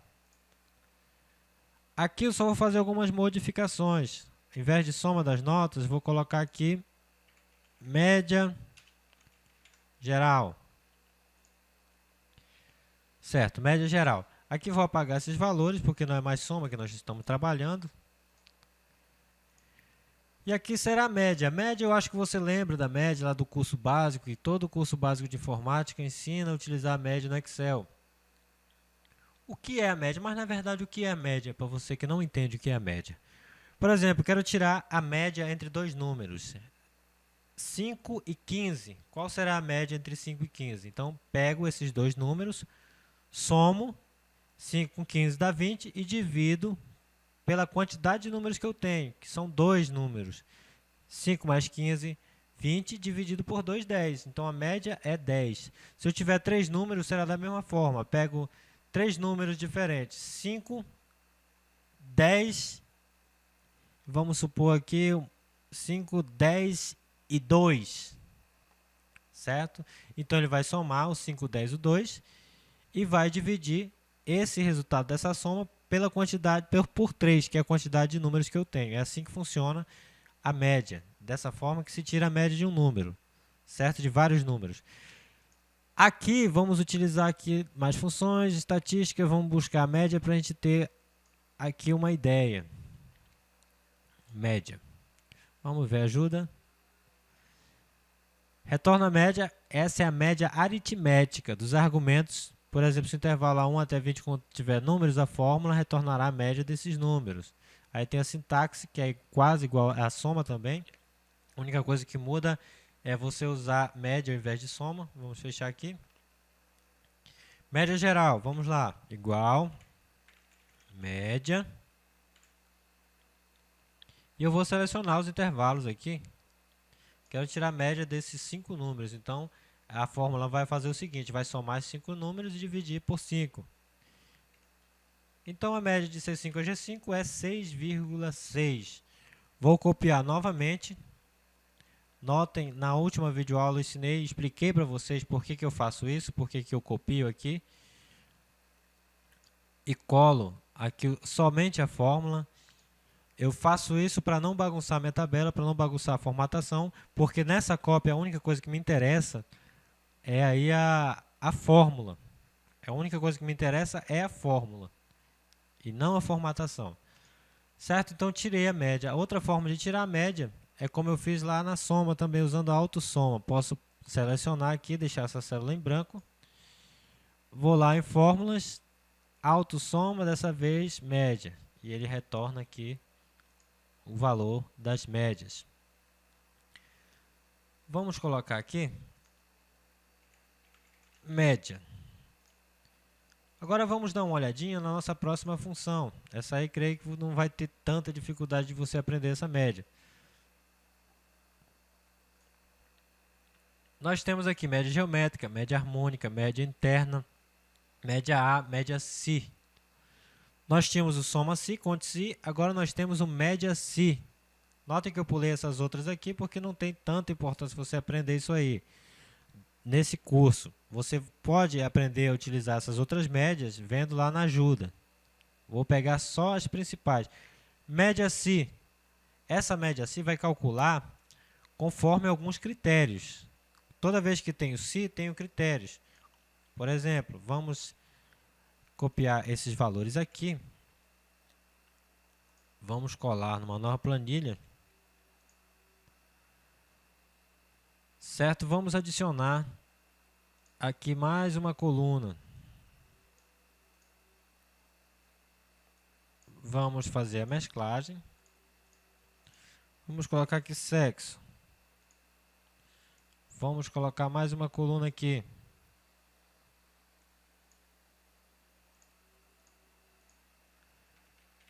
Aqui eu só vou fazer algumas modificações. Em vez de soma das notas, vou colocar aqui média geral. Certo, média geral. Aqui vou apagar esses valores, porque não é mais soma que nós estamos trabalhando. E aqui será a média. A média, eu acho que você lembra da média lá do curso básico, e todo o curso básico de informática ensina a utilizar a média no Excel. O que é a média? Mas, na verdade, o que é a média, para você que não entende o que é a média? Por exemplo, eu quero tirar a média entre dois números, 5 e 15. Qual será a média entre 5 e 15? Então, pego esses dois números, somo, 5 com 15 dá 20 e divido pela quantidade de números que eu tenho, que são dois números. 5 mais 15, 20, dividido por 2, 10. Então, a média é 10. Se eu tiver três números, será da mesma forma. Pego três números diferentes. 5, 10, vamos supor aqui 5, 10 e 2, certo? Então ele vai somar o 5, 10 e 2 e vai dividir esse resultado dessa soma pela quantidade, por 3, que é a quantidade de números que eu tenho. É assim que funciona a média, dessa forma que se tira a média de um número, certo? De vários números. Aqui vamos utilizar aqui mais funções, estatística, vamos buscar a média para a gente ter aqui uma ideia. Média. Vamos ver, ajuda. Retorna a média, essa é a média aritmética dos argumentos. Por exemplo, se o intervalo a 1 até 20 quando tiver números, a fórmula retornará a média desses números. Aí tem a sintaxe, que é quase igual à soma também. A única coisa que muda é você usar média ao invés de soma. Vamos fechar aqui. Média geral, vamos lá. Igual, média. E eu vou selecionar os intervalos aqui. Quero tirar a média desses 5 números. Então, a fórmula vai fazer o seguinte, vai somar esses 5 números e dividir por 5. Então, a média de C5 a G5 é 6,6. Vou copiar novamente. Notem, na última videoaula eu ensinei, expliquei para vocês por que eu faço isso, por que eu copio aqui. E colo aqui somente a fórmula. Eu faço isso para não bagunçar a minha tabela, para não bagunçar a formatação, porque nessa cópia a única coisa que me interessa é aí a fórmula. A única coisa que me interessa é a fórmula e não a formatação. Certo? Então tirei a média. A outra forma de tirar a média é como eu fiz lá na soma também, usando a autossoma. Posso selecionar aqui, deixar essa célula em branco. Vou lá em fórmulas, autossoma, dessa vez média. E ele retorna aqui o valor das médias. Vamos colocar aqui média. Agora vamos dar uma olhadinha na nossa próxima função. Essa aí creio que não vai ter tanta dificuldade de você aprender essa média. Nós temos aqui média geométrica, média harmônica, média interna, média A, média Si. Nós tínhamos o soma Si, conte Si, agora nós temos o média Si. Notem que eu pulei essas outras aqui porque não tem tanta importância você aprender isso aí. Nesse curso, você pode aprender a utilizar essas outras médias vendo lá na ajuda. Vou pegar só as principais. Média Si. Essa média Si vai calcular conforme alguns critérios. Toda vez que tenho Si, tenho critérios. Por exemplo, vamos copiar esses valores aqui. Vamos colar numa nova planilha. Certo? Vamos adicionar aqui mais uma coluna. Vamos fazer a mesclagem. Vamos colocar aqui sexo. Vamos colocar mais uma coluna aqui.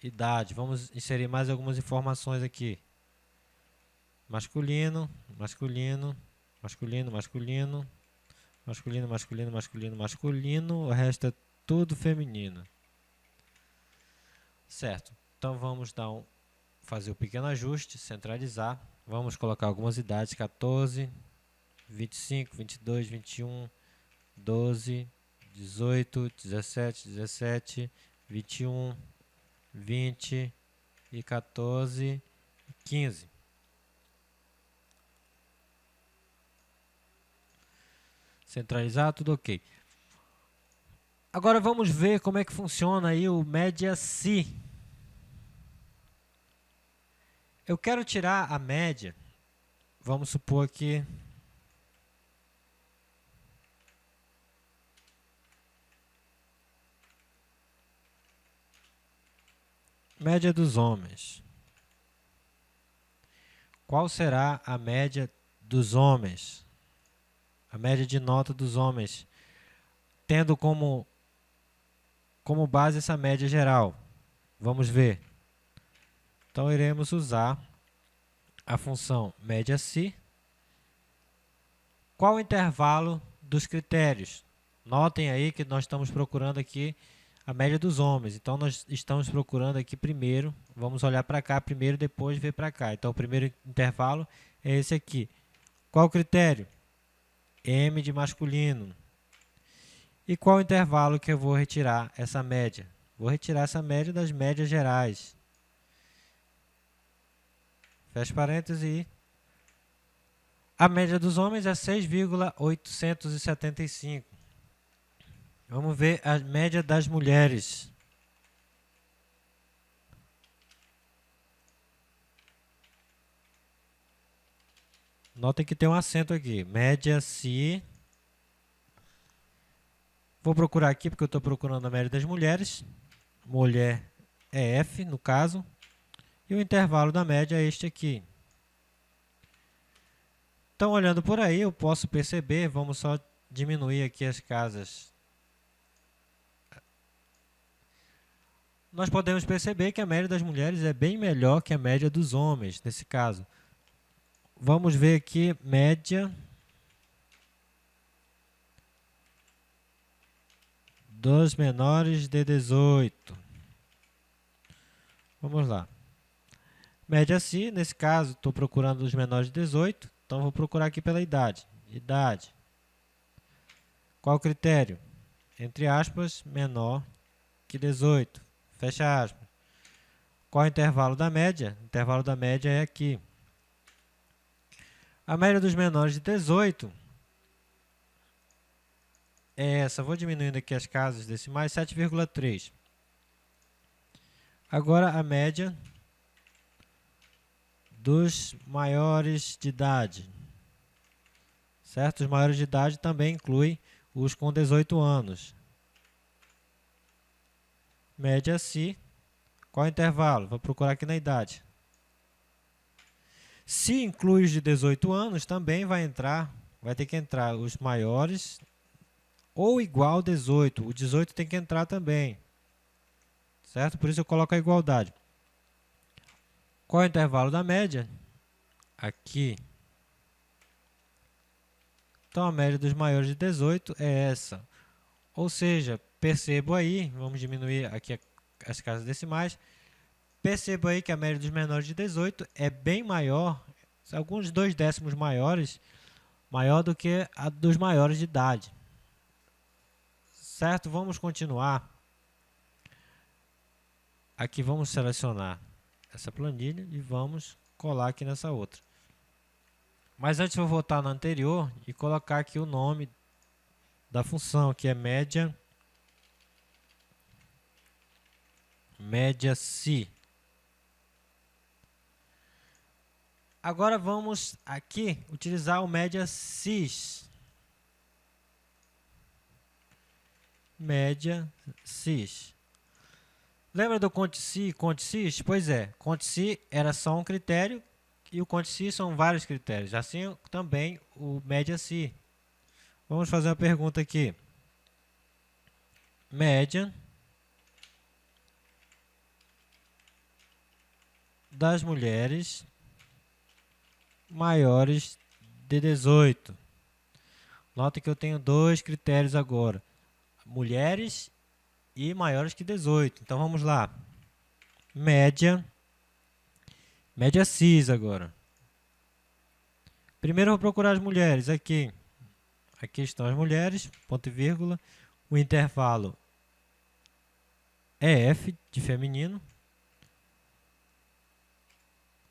Idade. Vamos inserir mais algumas informações aqui. Masculino, masculino, masculino, masculino, masculino, masculino, masculino, masculino. O resto é tudo feminino. Certo. Então vamos fazer um pequeno ajuste, centralizar. Vamos colocar algumas idades: 14, 25, 22, 21, 12, 18, 17, 17, 21, 20 e 14 e 15. Centralizar, tudo ok. Agora vamos ver como é que funciona aí o média Si. Eu quero tirar a média, vamos supor que média dos homens. Qual será a média dos homens? A média de nota dos homens, tendo como base essa média geral. Vamos ver. Então, iremos usar a função média Si. Qual o intervalo dos critérios? Notem aí que nós estamos procurando aqui a média dos homens. Então, nós estamos procurando aqui primeiro, vamos olhar para cá primeiro, depois ver para cá. Então, o primeiro intervalo é esse aqui. Qual o critério? M de masculino. E qual o intervalo que eu vou retirar essa média? Vou retirar essa média das médias gerais. Fecha parênteses. A média dos homens é 6,875. Vamos ver a média das mulheres. Notem que tem um acento aqui. Média se... Vou procurar aqui porque eu estou procurando a média das mulheres. Mulher é F, no caso. E o intervalo da média é este aqui. Então, olhando por aí, eu posso perceber, vamos só diminuir aqui as casas. Nós podemos perceber que a média das mulheres é bem melhor que a média dos homens, nesse caso. Vamos ver aqui, média dos menores de 18. Vamos lá. Média se, nesse caso, estou procurando os menores de 18, então vou procurar aqui pela idade. Idade. Qual o critério? Entre aspas, menor que 18. Fecha aspas. Qual o intervalo da média? O intervalo da média é aqui. A média dos menores de 18 é essa. Vou diminuindo aqui as casas decimais, 7,3. Agora a média dos maiores de idade. Certo? Os maiores de idade também incluem os com 18 anos. Média se. Qual o intervalo? Vou procurar aqui na idade. Se inclui os de 18 anos, também vai ter que entrar os maiores ou igual a 18. O 18 tem que entrar também. Certo? Por isso eu coloco a igualdade. Qual é o intervalo da média? Aqui. Então, a média dos maiores de 18 é essa. Ou seja, percebo aí, vamos diminuir aqui as casas decimais, percebo aí que a média dos menores de 18 é bem maior, alguns 2 décimos maior do que a dos maiores de idade. Certo? Vamos continuar. Aqui vamos selecionar essa planilha e vamos colar aqui nessa outra. Mas antes eu vou voltar na anterior e colocar aqui o nome da função, que é média se. Agora vamos aqui utilizar o média cis. Média cis. Lembra do conte-se e conte-cis? Pois é, conte-se era só um critério e o conte-se são vários critérios. Assim também o média se. Vamos fazer uma pergunta aqui. Média das mulheres maiores de 18. Nota que eu tenho dois critérios agora. Mulheres e maiores que 18. Então, vamos lá. Média cis agora. Primeiro eu vou procurar as mulheres aqui. Aqui estão as mulheres, ponto e vírgula. O intervalo é F, de feminino.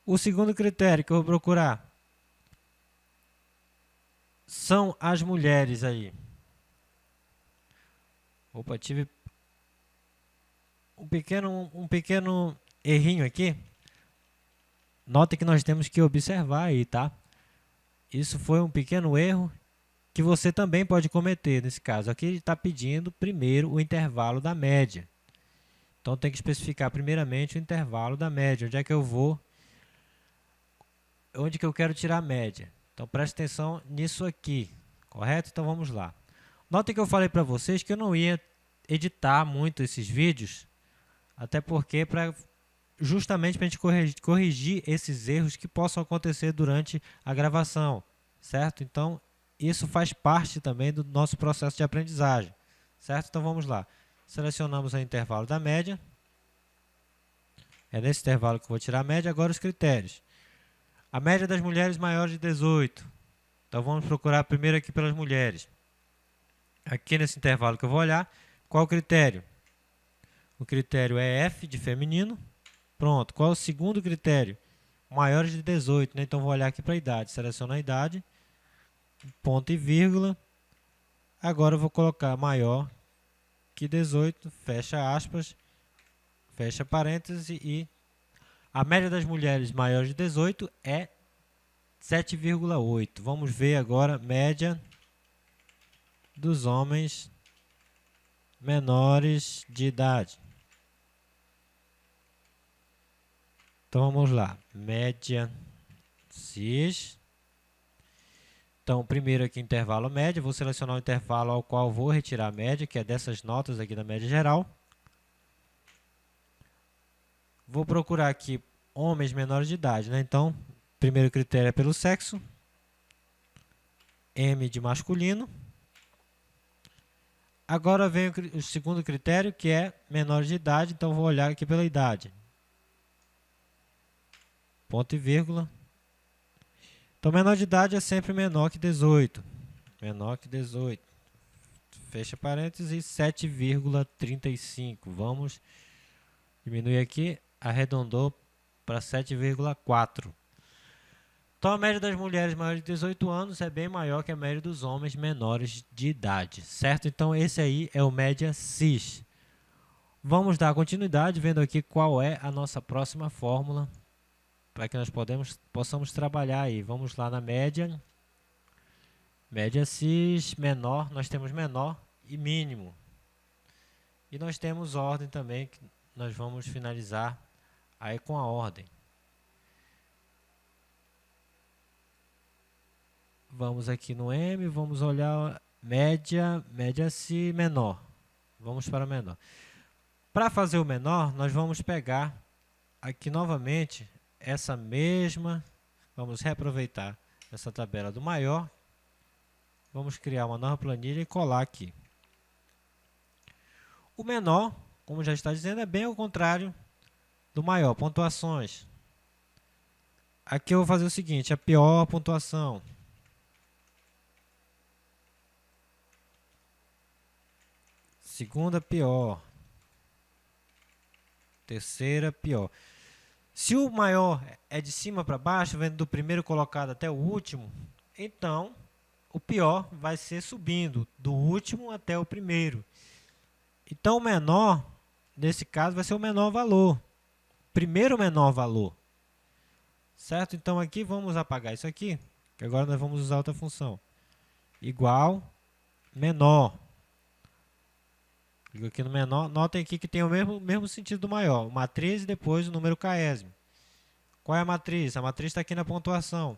O segundo critério que eu vou procurar são as mulheres aí. Opa, tive um pequeno errinho aqui. Nota que nós temos que observar aí, tá? Isso foi um pequeno erro que você também pode cometer nesse caso. Aqui ele está pedindo primeiro o intervalo da média. Então, tem que especificar primeiramente o intervalo da média. Onde é que eu vou? Onde que eu quero tirar a média? Então, preste atenção nisso aqui, correto? Então, vamos lá. Notem que eu falei para vocês que eu não ia editar muito esses vídeos, até porque justamente para a gente corrigir esses erros que possam acontecer durante a gravação, certo? Então, isso faz parte também do nosso processo de aprendizagem, certo? Então, vamos lá. Selecionamos o intervalo da média. É nesse intervalo que eu vou tirar a média. Agora os critérios. A média das mulheres maiores de 18. Então vamos procurar primeiro aqui pelas mulheres. Aqui nesse intervalo que eu vou olhar, qual o critério? O critério é F de feminino. Pronto. Qual é o segundo critério? Maiores de 18, né? Então vou olhar aqui para a idade. Seleciono a idade, ponto e vírgula. Agora eu vou colocar maior que 18, fecha aspas, fecha parênteses e a média das mulheres maiores de 18 é 7,8. Vamos ver agora a média dos homens menores de idade. Então vamos lá, média cis. Então, primeiro aqui intervalo média, vou selecionar o intervalo ao qual vou retirar a média, que é dessas notas aqui da média geral. Vou procurar aqui homens menores de idade, né? Então, primeiro critério é pelo sexo, M de masculino. Agora vem o segundo critério, que é menores de idade, então vou olhar aqui pela idade. Ponto e vírgula. Então, menor de idade é sempre menor que 18. Menor que 18. Fecha parênteses, 7,35. Vamos diminuir aqui, arredondou para 7,4. Então, a média das mulheres maiores de 18 anos é bem maior que a média dos homens menores de idade, certo? Então, esse aí é o média cis. Vamos dar continuidade, vendo aqui qual é a nossa próxima fórmula, para que nós possamos trabalhar aí. Vamos lá na média. Média cis, menor, nós temos menor e mínimo. E nós temos ordem também, que nós vamos finalizar aí com a ordem. Vamos aqui no M, vamos olhar média, média cis, menor. Vamos para menor. Para fazer o menor, nós vamos pegar aqui novamente essa mesma, vamos reaproveitar essa tabela do maior. Vamos criar uma nova planilha e colar aqui. O menor, como já está dizendo, é bem ao contrário do maior. Pontuações. Aqui eu vou fazer o seguinte, a pior pontuação. Segunda pior. Terceira pior. Se o maior é de cima para baixo, vendo do primeiro colocado até o último, então o pior vai ser subindo, do último até o primeiro. Então, o menor, nesse caso, vai ser o menor valor. Primeiro menor valor. Certo? Então, aqui vamos apagar isso aqui, que agora nós vamos usar outra função. Igual, menor. Clico aqui no menor. Notem aqui que tem o mesmo sentido do maior. Matriz e depois o número késimo. Qual é a matriz? A matriz está aqui na pontuação.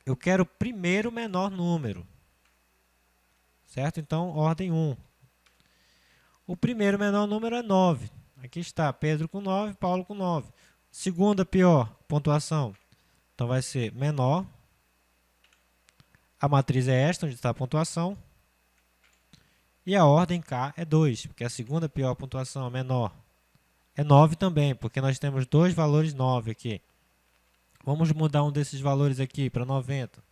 Eu quero o primeiro menor número. Certo? Então, ordem 1. O primeiro menor número é 9. Aqui está, Pedro com 9, Paulo com 9. Segunda pior pontuação. Então, vai ser menor. A matriz é esta, onde está a pontuação. E a ordem K é 2, porque a segunda pior pontuação é menor. É 9 também, porque nós temos dois valores 9 aqui. Vamos mudar um desses valores aqui para 90.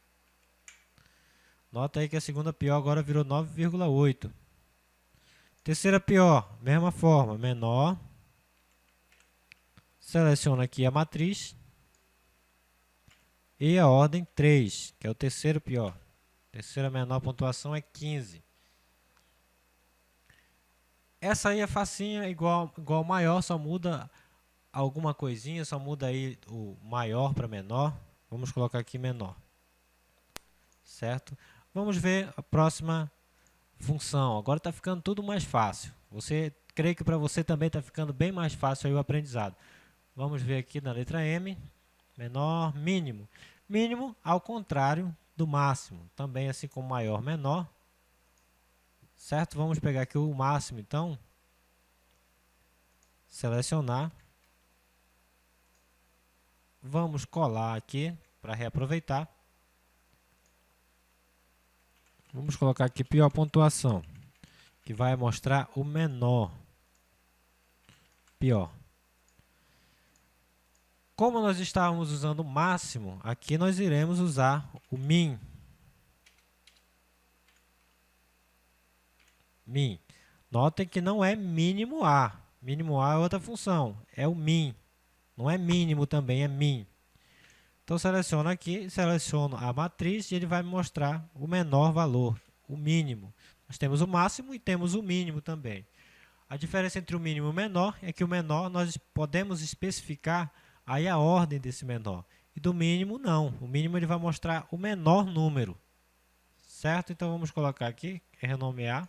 Nota aí que a segunda pior agora virou 9,8. Terceira pior, mesma forma, menor. Seleciono aqui a matriz. E a ordem 3, que é o terceiro pior. Terceira menor pontuação é 15. Essa aí é facinha, igual maior, só muda alguma coisinha, só muda aí o maior para menor. Vamos colocar aqui menor. Certo? Vamos ver a próxima função. Agora está ficando tudo mais fácil. Creio que para você também está ficando bem mais fácil aí o aprendizado. Vamos ver aqui na letra M. Menor, mínimo. Mínimo ao contrário do máximo. Também assim como maior, menor. Certo? Vamos pegar aqui o máximo, então. Selecionar. Vamos colar aqui para reaproveitar. Vamos colocar aqui pior pontuação, que que vai mostrar o menor. Pior. Como nós estávamos usando o máximo, aqui nós iremos usar o min. Min. Notem que não é mínimo A. Mínimo A é outra função, é o min. Não é mínimo também, é min. Então, seleciono aqui, seleciono a matriz e ele vai me mostrar o menor valor, o mínimo. Nós temos o máximo e temos o mínimo também. A diferença entre o mínimo e o menor é que o menor nós podemos especificar aí a ordem desse menor. E do mínimo, não. O mínimo ele vai mostrar o menor número. Certo? Então, vamos colocar aqui, renomear.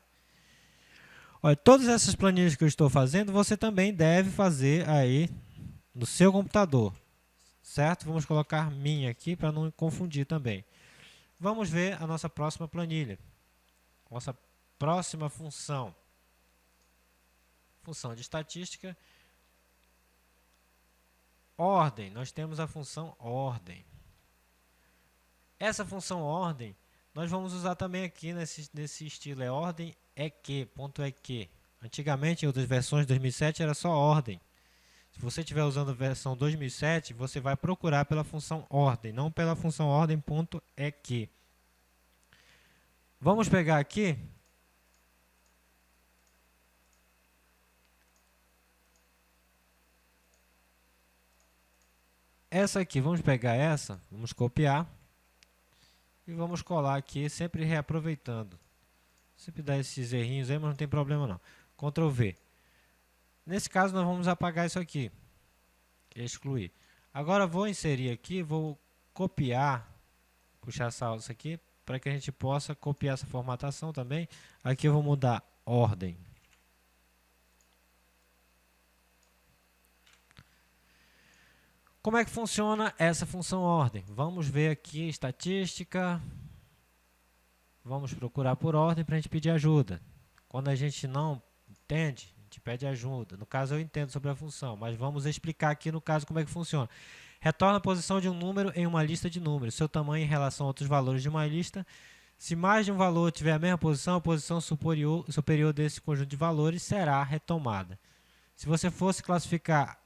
Olha, todas essas planilhas que eu estou fazendo, você também deve fazer aí no seu computador. Certo? Vamos colocar min aqui para não confundir também. Vamos ver a nossa próxima planilha. Nossa próxima função. Função de estatística. Ordem. Nós temos a função ordem. Essa função ordem, nós vamos usar também aqui nesse estilo. É ordem EQ, ponto EQ. Antigamente, em outras versões de 2007, era só ordem. Se você estiver usando a versão 2007, você vai procurar pela função ordem, não pela função ordem.eq. Vamos pegar aqui. Essa aqui, vamos pegar essa, vamos copiar. E vamos colar aqui, sempre reaproveitando. Sempre dá esses errinhos aí, mas não tem problema não. Ctrl V. Nesse caso, nós vamos apagar isso aqui. Excluir. Agora, vou inserir aqui, vou copiar, puxar essa alça aqui, para que a gente possa copiar essa formatação também. Aqui eu vou mudar ordem. Como é que funciona essa função ordem? Vamos ver aqui, estatística. Vamos procurar por ordem para a gente pedir ajuda. Quando a gente não entende, a gente pede ajuda. No caso, eu entendo sobre a função, mas vamos explicar aqui no caso como é que funciona. Retorna a posição de um número em uma lista de números, seu tamanho em relação a outros valores de uma lista. Se mais de um valor tiver a mesma posição, a posição superior desse conjunto de valores será retomada. Se você fosse classificar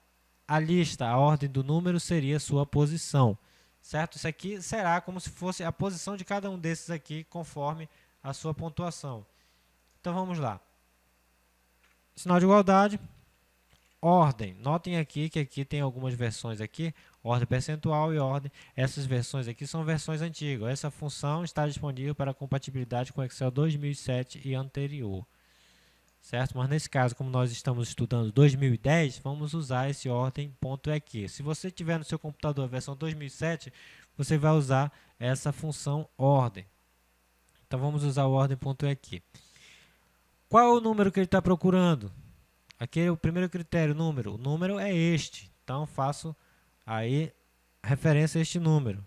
a lista, a ordem do número seria sua posição. Certo? Isso aqui será como se fosse a posição de cada um desses aqui, conforme a sua pontuação. Então, vamos lá. Sinal de igualdade, ordem. Notem aqui que aqui tem algumas versões aqui, ordem percentual e ordem. Essas versões aqui são versões antigas. Essa função está disponível para compatibilidade com Excel 2007 e anterior. Certo? Mas nesse caso, como nós estamos estudando 2010, vamos usar esse ordem.eq. Se você tiver no seu computador a versão 2007, você vai usar essa função ordem. Então, vamos usar o ordem.eq. Qual é o número que ele está procurando? Aqui é o primeiro critério, número. O número é este. Então, faço aí referência a este número.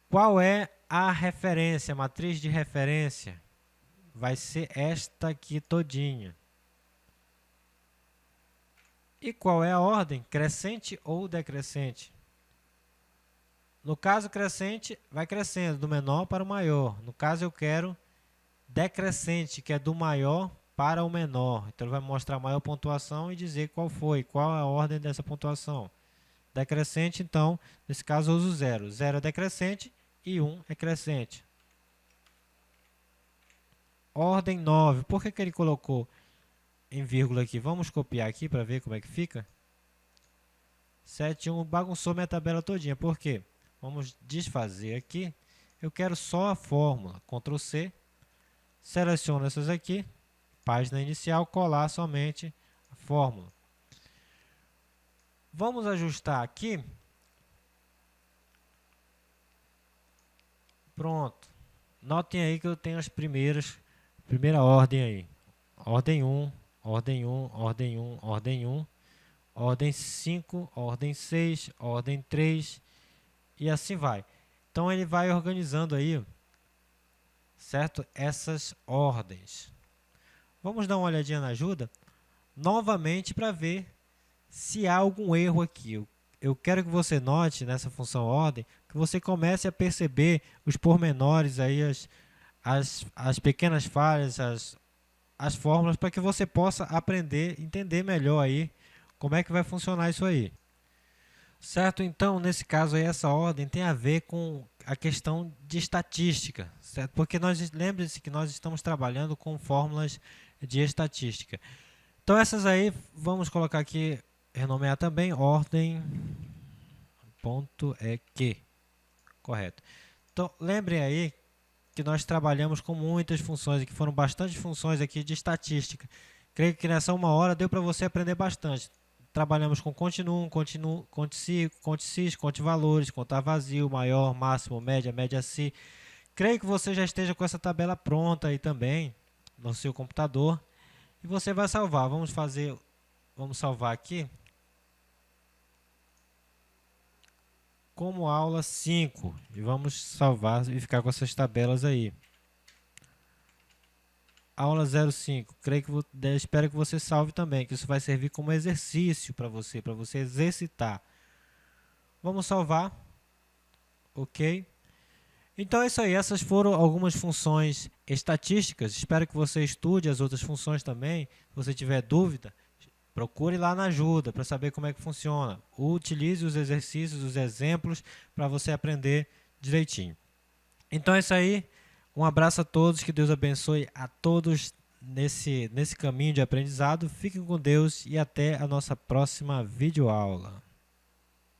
Qual é a referência, a matriz de referência? Vai ser esta aqui todinha. E qual é a ordem? Crescente ou decrescente? No caso crescente, vai crescendo do menor para o maior. No caso eu quero decrescente, que é do maior para o menor. Então ele vai mostrar a maior pontuação e dizer qual foi, qual é a ordem dessa pontuação. Decrescente, então, nesse caso eu uso 0. 0 é decrescente e 1 é crescente. Ordem 9. Por que ele colocou em vírgula aqui? Vamos copiar aqui para ver como é que fica. 7, 1, bagunçou minha tabela todinha. Por quê? Vamos desfazer aqui. Eu quero só a fórmula. Ctrl C. Seleciono essas aqui. Página inicial, colar somente a fórmula. Vamos ajustar aqui. Pronto. Notem aí que eu tenho as primeira ordem aí. Ordem 1, ordem 1, ordem 1, ordem 1, ordem 5, ordem 6, ordem 3 e assim vai. Então ele vai organizando aí, certo? Essas ordens. Vamos dar uma olhadinha na ajuda novamente para ver se há algum erro aqui. Eu quero que você note nessa função ordem que você comece a perceber os pormenores aí, as pequenas falhas, as fórmulas, para que você possa aprender, entender melhor aí como é que vai funcionar isso aí. Certo? Então, nesse caso aí, essa ordem tem a ver com a questão de estatística, certo? Porque lembre-se que nós estamos trabalhando com fórmulas de estatística. Então, essas aí, vamos colocar aqui, renomear também, ordem, ponto é que, correto. Então, lembrem aí que nós trabalhamos com muitas funções, que foram bastante funções aqui de estatística. Creio que nessa uma hora deu para você aprender bastante. Trabalhamos com continuum, conte-si, conte-sis, conte-valores, contar vazio, maior, máximo, média, média-si. Creio que você já esteja com essa tabela pronta aí também no seu computador. E você vai salvar. Vamos salvar aqui como aula 5. E vamos salvar e ficar com essas tabelas aí. Aula 05, espero que você salve também, que isso vai servir como exercício para você exercitar. Vamos salvar, ok? Então é isso aí, essas foram algumas funções estatísticas, espero que você estude as outras funções também. Se você tiver dúvida, procure lá na ajuda para saber como é que funciona. Utilize os exercícios, os exemplos para você aprender direitinho. Então é isso aí. Um abraço a todos, que Deus abençoe a todos nesse caminho de aprendizado. Fiquem com Deus e até a nossa próxima videoaula.